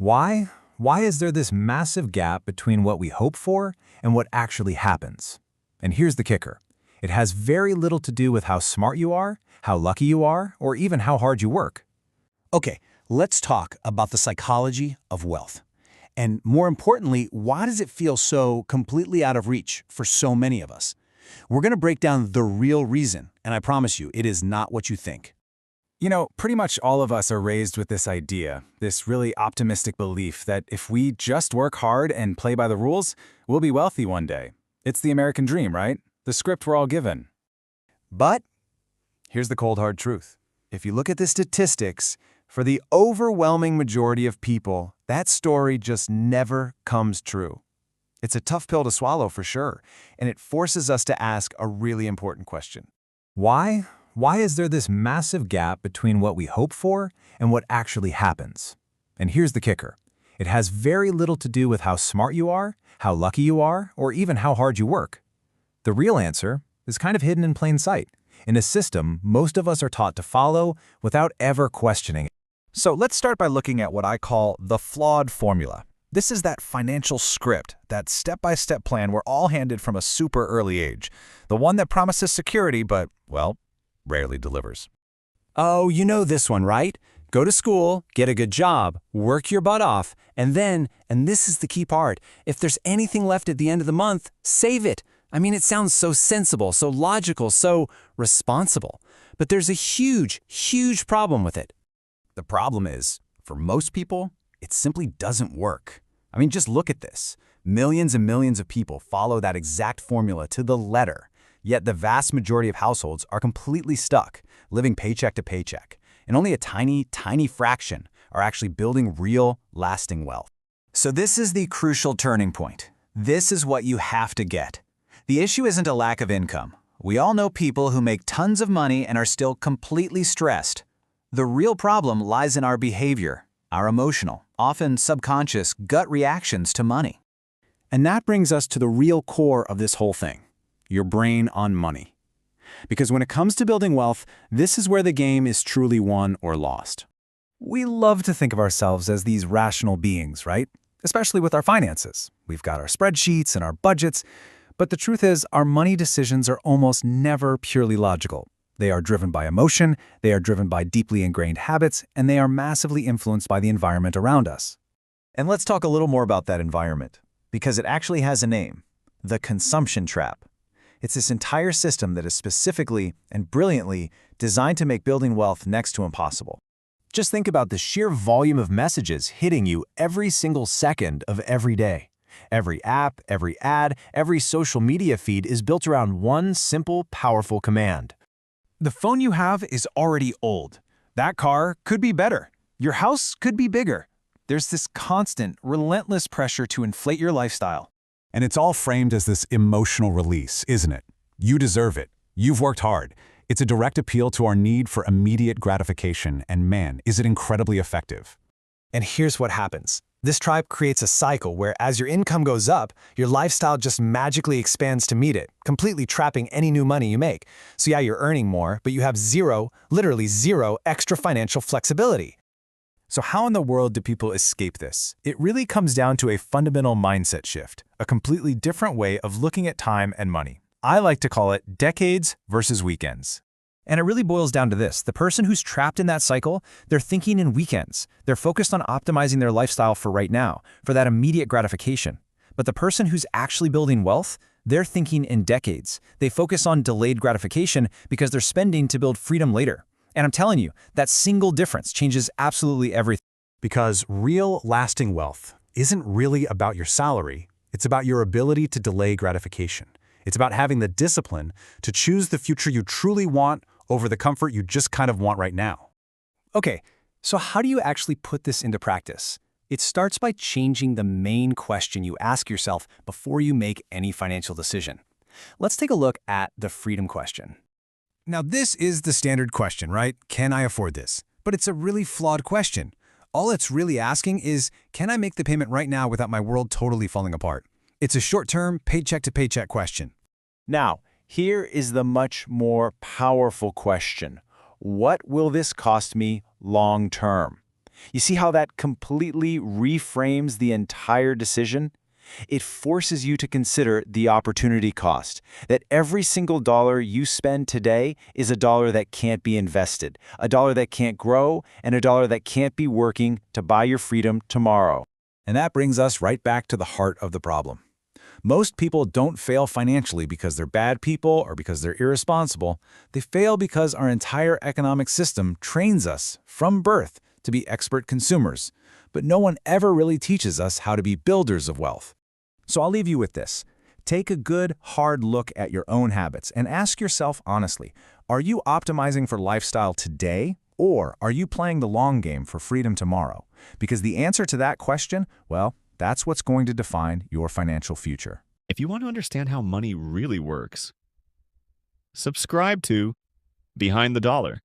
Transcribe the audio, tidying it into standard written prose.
Why? Why is there this massive gap between what we hope for and what actually happens? And here's the kicker. It has very little to do with how smart you are, how lucky you are, or even how hard you work. Okay, let's talk about the psychology of wealth. And more importantly, why does it feel so completely out of reach for so many of us? We're going to break down the real reason, and I promise you, it is not what you think. Pretty much all of us are raised with this idea, this really optimistic belief that if we just work hard and play by the rules, we'll be wealthy one day. It's the American dream, right? The script we're all given. But Here's the cold hard truth. If you look at the statistics, for the overwhelming majority of people, that story just never comes true. It's a tough pill to swallow for sure, and it forces us to ask a really important question. Why? Why is there this massive gap between what we hope for and what actually happens? And here's the kicker. It has very little to do with how smart you are, how lucky you are, or even how hard you work. The real answer is kind of hidden in plain sight, in a system most of us are taught to follow without ever questioning it. So let's start by looking at what I call the flawed formula. This is that financial script, that step-by-step plan we're all handed from a super early age. The one that promises security but, well, rarely delivers. oh, you know this one, right? Go to school, get a good job, work your butt off, and then, and this is the key part, if there's anything left at the end of the month, save it. I mean, it sounds so sensible, so logical, so responsible. But there's a huge, huge problem with it. The problem is, for most people, it simply doesn't work. I mean, just look at this. Millions and millions of people follow that exact formula to the letter, yet the vast majority of households are completely stuck, living paycheck to paycheck, and only a tiny, tiny fraction are actually building real, lasting wealth. So this is the crucial turning point. This is what you have to get. The issue isn't a lack of income. We all know people who make tons of money and are still completely stressed. The real problem lies in our behavior, our emotional, often subconscious gut reactions to money. And that brings us to the real core of this whole thing, your brain on money. Because when it comes to building wealth, this is where the game is truly won or lost. We love to think of ourselves as these rational beings, right? Especially with our finances. We've got our spreadsheets and our budgets, but the truth is our money decisions are almost never purely logical. They are driven by emotion, they are driven by deeply ingrained habits, and they are massively influenced by the environment around us. And let's talk a little more about that environment, because it actually has a name, the consumption trap. It's this entire system that is specifically and brilliantly designed to make building wealth next to impossible. Just think about the sheer volume of messages hitting you every single second of every day. Every app, every ad, every social media feed is built around one simple, powerful command. The phone you have is already old. That car could be better. Your house could be bigger. There's this constant, relentless pressure to inflate your lifestyle. And it's all framed as this emotional release, isn't it? You deserve it. You've worked hard. It's a direct appeal to our need for immediate gratification, and man, is it incredibly effective. And here's what happens. This tribe creates a cycle where as your income goes up, your lifestyle just magically expands to meet it, completely trapping any new money you make. So yeah, you're earning more, but you have zero, literally zero, extra financial flexibility. So how in the world do people escape this? It really comes down to a fundamental mindset shift, a completely different way of looking at time and money. I like to call it decades versus weekends. And it really boils down to this. The person who's trapped in that cycle, they're thinking in weekends. They're focused on optimizing their lifestyle for right now, for that immediate gratification. But the person who's actually building wealth, they're thinking in decades. They focus on delayed gratification because they're spending to build freedom later. And I'm telling you, that single difference changes absolutely everything. Because real, lasting wealth isn't really about your salary. It's about your ability to delay gratification. It's about having the discipline to choose the future you truly want over the comfort you just kind of want right now. Okay, so how do you actually put this into practice? It starts by changing the main question you ask yourself before you make any financial decision. Let's take a look at the freedom question. Now, this is the standard question, right? Can I afford this? But it's a really flawed question. All it's really asking is, can I make the payment right now without my world totally falling apart? It's a short-term, paycheck-to-paycheck question. Now, here is the much more powerful question. What will this cost me long term? You see how that completely reframes the entire decision? It forces you to consider the opportunity cost, that every single dollar you spend today is a dollar that can't be invested, a dollar that can't grow, and a dollar that can't be working to buy your freedom tomorrow. And that brings us right back to the heart of the problem. Most people don't fail financially because they're bad people or because they're irresponsible. They fail because our entire economic system trains us from birth to be expert consumers. But no one ever really teaches us how to be builders of wealth. So I'll leave you with this. Take a good, hard look at your own habits and ask yourself honestly, are you optimizing for lifestyle today, or are you playing the long game for freedom tomorrow? Because the answer to that question, well, that's what's going to define your financial future. If you want to understand how money really works, subscribe to Behind the Dollar.